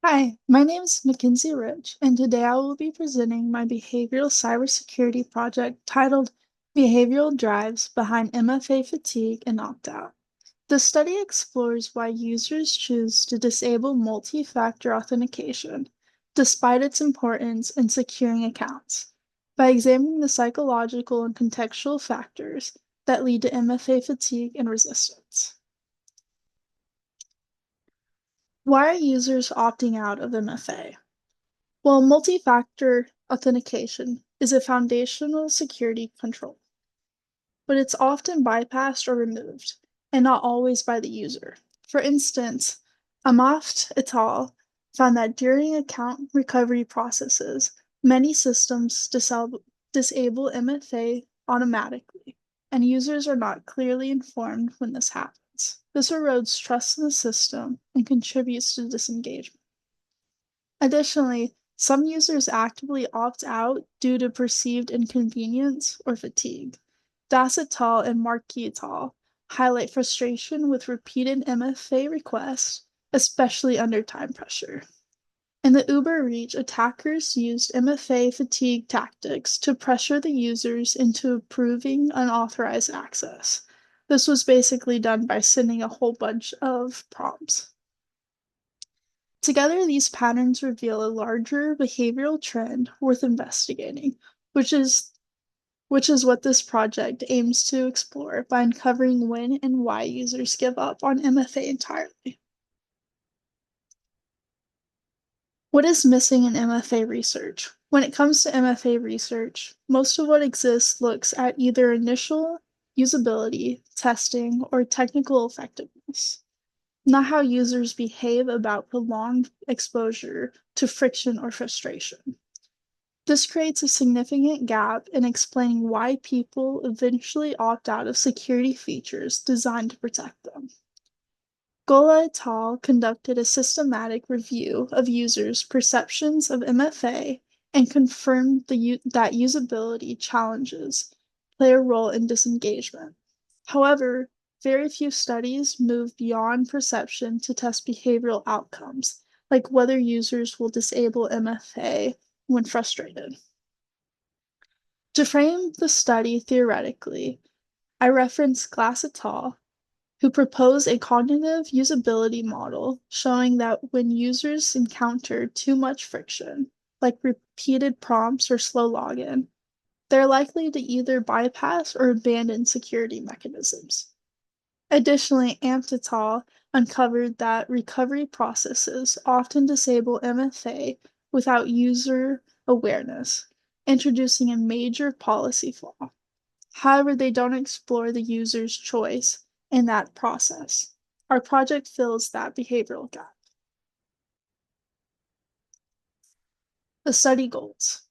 Hi, my name is Mackenzie Rich, and today I will be presenting my behavioral cybersecurity project titled Behavioral Drives Behind MFA Fatigue and Opt-out. The study explores why users choose to disable multi-factor authentication, despite its importance in securing accounts, by examining the psychological and contextual factors that lead to MFA fatigue and resistance. Why are users opting out of MFA? Well, multi-factor authentication is a foundational security control, but it's often bypassed or removed, and not always by the user. For instance, Amaft et al. Found that during account recovery processes, many systems disable MFA automatically, and users are not clearly informed when this happens. This erodes trust in the system and contributes to disengagement. Additionally, some users actively opt out due to perceived inconvenience or fatigue. Das et al. And Markey et al. Highlight frustration with repeated MFA requests, especially under time pressure. In the Uber Reach, attackers used MFA fatigue tactics to pressure the users into approving unauthorized access. This was basically done by sending a whole bunch of prompts. Together, these patterns reveal a larger behavioral trend worth investigating, which is which is what this project aims to explore by uncovering when and why users give up on MFA entirely. What is missing in MFA research? When it comes to MFA research, most of what exists looks at either initial usability, testing, or technical effectiveness, not how users behave about prolonged exposure to friction or frustration. This creates a significant gap in explaining why people eventually opt out of security features designed to protect them. Gola et al. Conducted a systematic review of users' perceptions of MFA and confirmed that usability challenges play a role in disengagement. However, very few studies move beyond perception to test behavioral outcomes, like whether users will disable MFA when frustrated. To frame the study theoretically, I reference Glass et al., who propose a cognitive usability model showing that when users encounter too much friction, like repeated prompts or slow login, they're likely to either bypass or abandon security mechanisms. Additionally, Amt et al. Uncovered that recovery processes often disable MFA without user awareness, introducing a major policy flaw. However, they don't explore the user's choice in that process. Our project fills that behavioral gap. The study goals.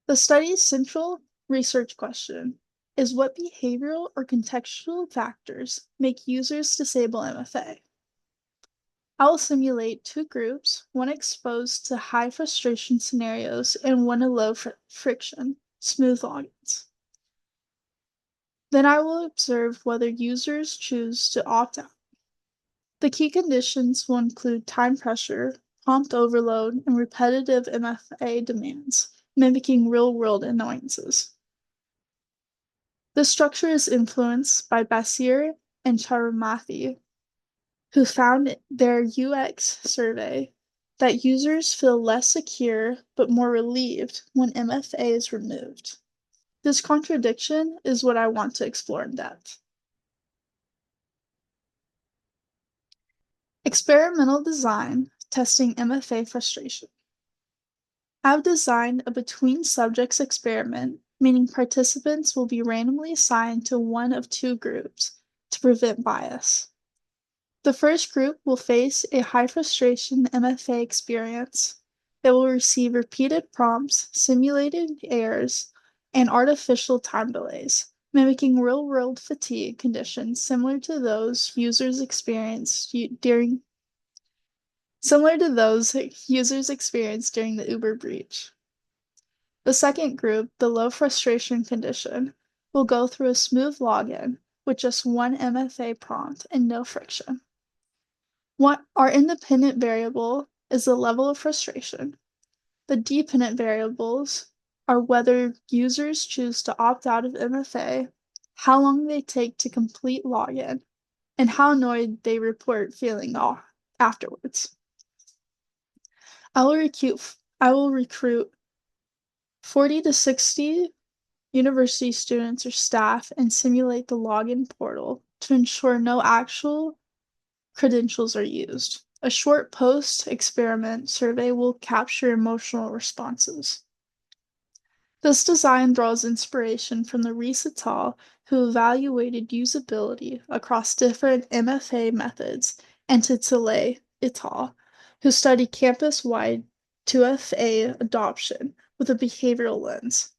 The study's central research question is what behavioral or contextual factors make users disable MFA? I will simulate two groups, one exposed to high frustration scenarios and one to low friction, smooth logins. Then I will observe whether users choose to opt out. The key conditions will include time pressure, prompt overload, and repetitive MFA demands, mimicking real-world annoyances. The structure is influenced by Basir and Charamathi, who found their UX survey that users feel less secure but more relieved when MFA is removed. This contradiction is what I want to explore in depth. Experimental design testing MFA frustration. I've designed a between subjects experiment, meaning participants will be randomly assigned to one of two groups to prevent bias. The first group will face a high frustration MFA experience. They will receive repeated prompts, simulated errors, and artificial time delays, mimicking real-world fatigue conditions similar to those users experienced during the Uber breach. The second group, the low frustration condition, will go through a smooth login with just one MFA prompt and no friction. Our independent variable is the level of frustration. The dependent variables are whether users choose to opt out of MFA, how long they take to complete login, and how annoyed they report feeling afterwards. I will recruit 40 to 60 university students or staff and simulate the login portal to ensure no actual credentials are used. A short post-experiment survey will capture emotional responses. This design draws inspiration from the Rees et al., who evaluated usability across different MFA methods, and to Tilley et al., who studied campus-wide 2FA adoption with a behavioral lens.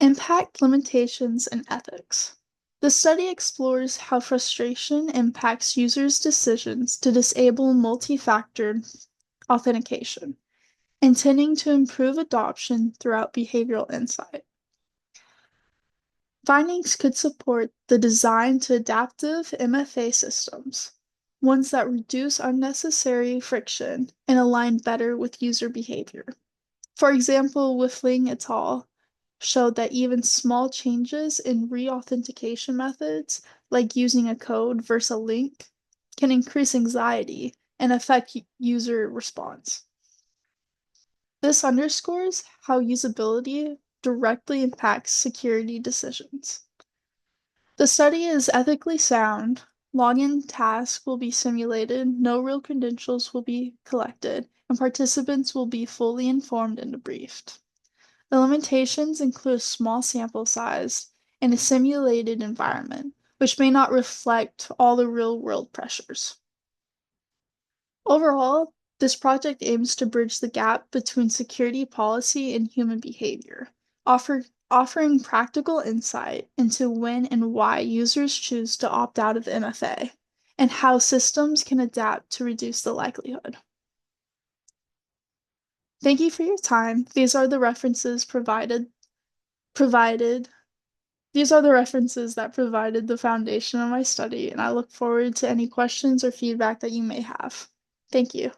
Impact, limitations, and ethics. The study explores how frustration impacts users' decisions to disable multi-factor authentication, intending to improve adoption throughout behavioral insight. Findings could support the design to adaptive MFA systems, ones that reduce unnecessary friction and align better with user behavior. For example, Whiffling et al. Showed that even small changes in re-authentication methods, like using a code versus a link, can increase anxiety and affect user response. This underscores how usability directly impacts security decisions. The study is ethically sound. Login tasks will be simulated, no real credentials will be collected, and participants will be fully informed and debriefed. The limitations include a small sample size and a simulated environment, which may not reflect all the real-world pressures. Overall, this project aims to bridge the gap between security policy and human behavior, offering practical insight into when and why users choose to opt out of MFA, and how systems can adapt to reduce the likelihood. Thank you for your time. These are the references that provided the foundation of my study, and I look forward to any questions or feedback that you may have. Thank you.